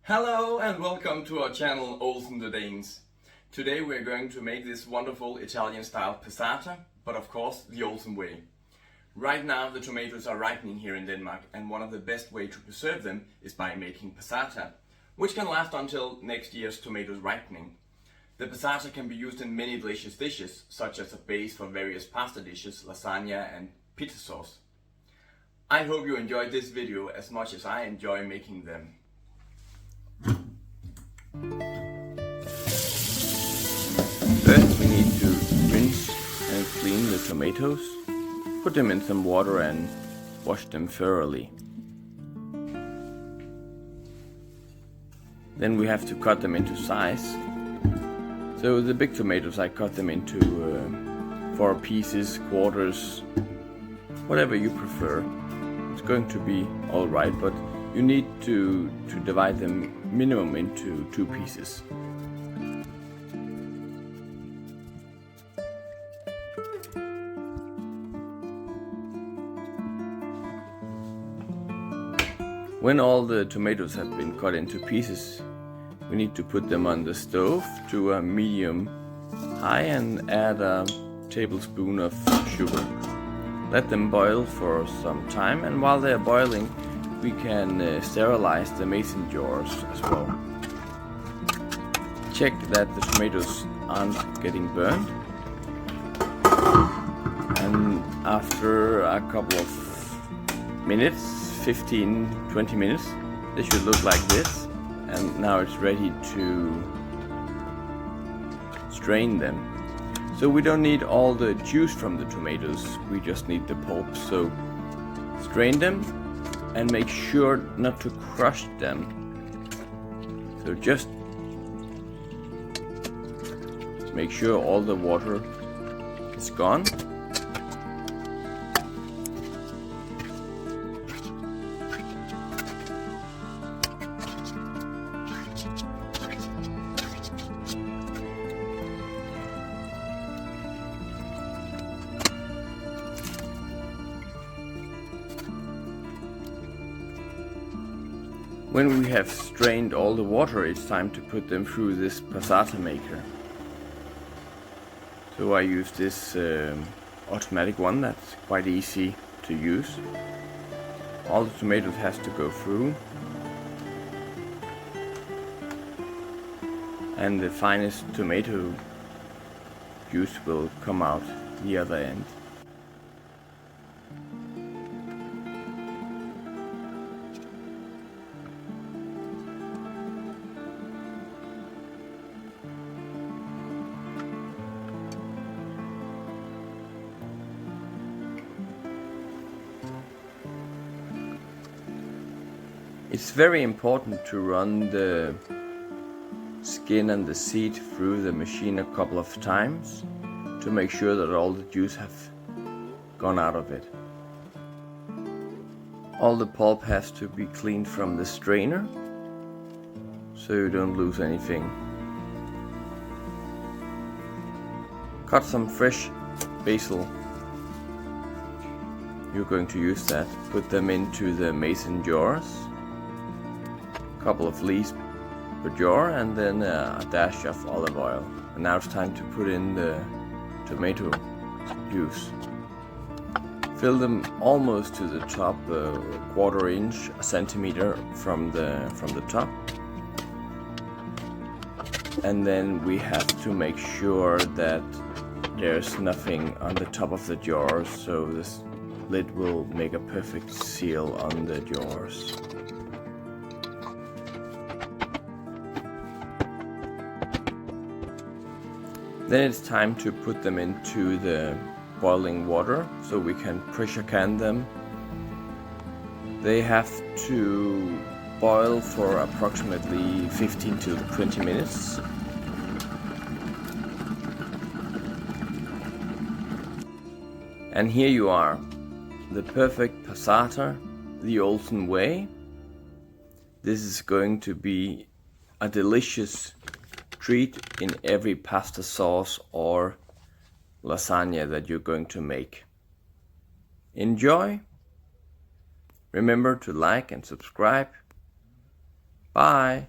Hello and welcome to our channel Olsen the Danes. Today we're going to make this wonderful Italian style passata, but of course the Olsen way. Right now the tomatoes are ripening here in Denmark, and one of the best way to preserve them is by making passata, which can last until next year's tomatoes ripening. The passata can be used in many delicious dishes, such as a base for various pasta dishes, lasagna and pizza sauce. I hope you enjoyed this video as much as I enjoy making them. First we need to rinse and clean the tomatoes, put them in some water and wash them thoroughly. Then we have to cut them into size. So the big tomatoes I cut them into 4 pieces, quarters, whatever you prefer. It's going to be alright, but you need to divide them minimum into 2 pieces. When all the tomatoes have been cut into pieces, we need to put them on the stove to a medium high and add a tablespoon of sugar. Let them boil for some time, and while they are boiling we can sterilize the mason jars as well. Check that the tomatoes aren't getting burned, and after a couple of minutes, 15-20 minutes, they should look like this, and now it's ready to strain them. So we don't need all the juice from the tomatoes, we just need the pulp. So strain them and make sure not to crush them. So just make sure all the water is gone. When we have strained all the water, it's time to put them through this passata maker. So I use this automatic one that's quite easy to use. All the tomatoes has to go through, and the finest tomato juice will come out the other end. It's very important to run the skin and the seed through the machine a couple of times to make sure that all the juice have gone out of it. All the pulp has to be cleaned from the strainer so you don't lose anything. Cut some fresh basil. You're going to use that. Put them into the mason jars. Couple of leaves per jar, and then a dash of olive oil. And now it's time to put in the tomato juice. Fill them almost to the top, a quarter inch, a centimeter from the top. And then we have to make sure that there's nothing on the top of the jars, so this lid will make a perfect seal on the jars. Then it's time to put them into the boiling water so we can pressure can them. They have to boil for approximately 15 to 20 minutes. And here you are, the perfect passata, the Olsen way. This is going to be a delicious treat in every pasta sauce or lasagna that you're going to make. Enjoy! Remember to like and subscribe. Bye!